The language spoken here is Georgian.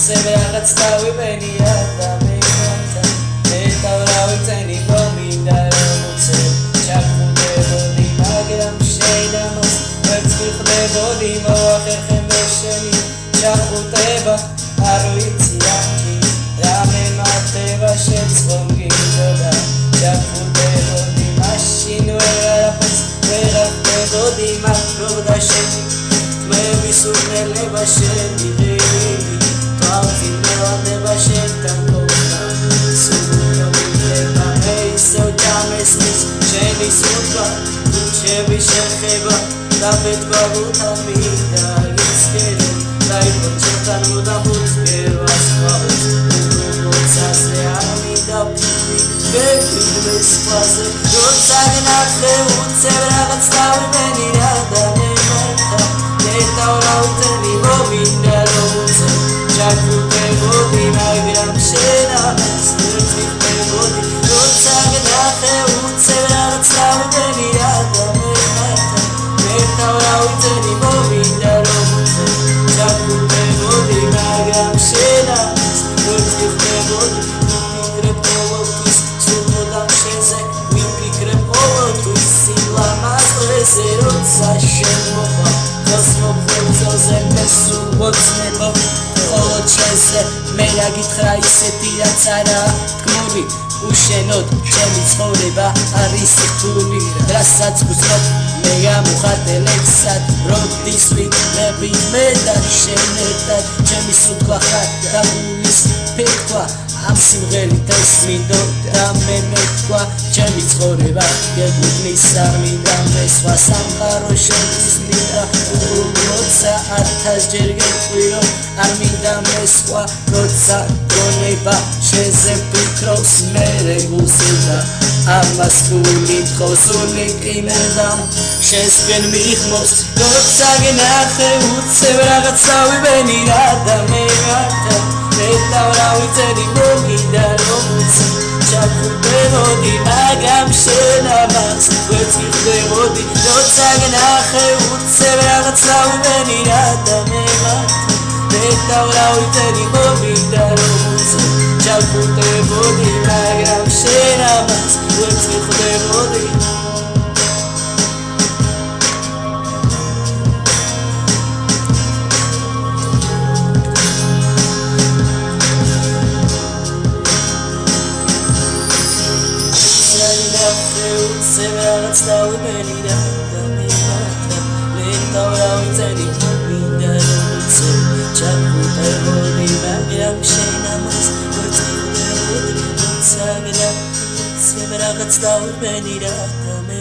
უცებ რაღაც დავიბენია და მე მათთან მეტავრავიწენი მომინდა რომ უცებ ჩაგხვდებოდი მაგრამ შენ ამას ვერც ვიხდებოდი მოახერხე შენი ჩაგხვდება არ ვიცი ამჯი რამე მარტება შენს ხომ გინდოდა ჩაგხვდებოდი მაშინ ვეღარაფერს ვეღარხდებოდი მაგრამ შენი თმების ურნელება შენი ღირილი თავი მევანდება შენთან ყოფნა სულ მოვიდება მე ისევ ჯამესმის შენი სულთვა ქუჩები შეხება და ბეთბაბუთან მინდა ისკერი დაიფო ჩემთან მოდამ უცგევას ყავს უცაზე არ მინდა ფიქრი ვეფიქრეს სხვაზე როცა გნახე უცებ რაღაც დავიმენი რა და მე მართა მეტავრავიწენი მომინდა რომ უცებ ჩაგხვდებოდი მაგრამ შენ ამას ვერც ვიხდებოდი როცა გნახე უცებ რაღაც დავიმენი რა და მე მართა მეტავრავიწენი მომინდა რომ უცებ ჩაგხვდებოდი მაგრამ შენ ამას ვერც ვიხდებოდი ვიფიქრებ ყოველთვის სულ მოდამ შენზე ვიფიქრებ ყოველთვის სილამაზეზე როცა შენ მოხარ მოსმოფრენძოზე მე სულ მოცნება მხოლოდ შენზე მე რა გითხრა ისეთი რაც არაა თქმული უშენოდ ჩემი ცხოვრება არის რთული რასაც გრძნობ მე ამუხატე ლექსად როდის ვიქნები მე და შენ ერთად ჩემი სულთქვა ხარ და გულის ფეთქვა ამ სიმღერით ეს მინდო და მე მეთქვა ჩემი ცხოვრება გეგმის არ მინდა მე სხვა სამყარო შედის მინდა როცა 1000-ჯერ გეტყვირო არ მინდა მე სხვა როცა გონება შენზე ვფიქრობს მე რეგულზე და ამას გული თხოვსული ყიმერდა შენსკენ მიხმობს როცა გნახე უცებ რაღაც დავიბენი რა და მე მარტა მეტავრავიწენი მომინდა რომ უცებ ჩაგხვდებოდი მაგრამ შენ ამას ვერც ვიხდებოდი როცა გნახე უცებ რაღაც დავიბენი რა და მე მარტა მეტავრავიწენი მომინდა რომ უცებ ჩაგხვდებოდი მაგრამ შენ ამას ვერც ვიხდებოდი უცებ რაღაც დავიბენი რა და მე მართა მეტავრავიწენი მომინდა რომ უცებ ჩაგხვდებოდი მაგრამ შენ ამას ვერც ვიხდებოდი როცა გნახე უცებ რაღაც დავიბენი რა და მე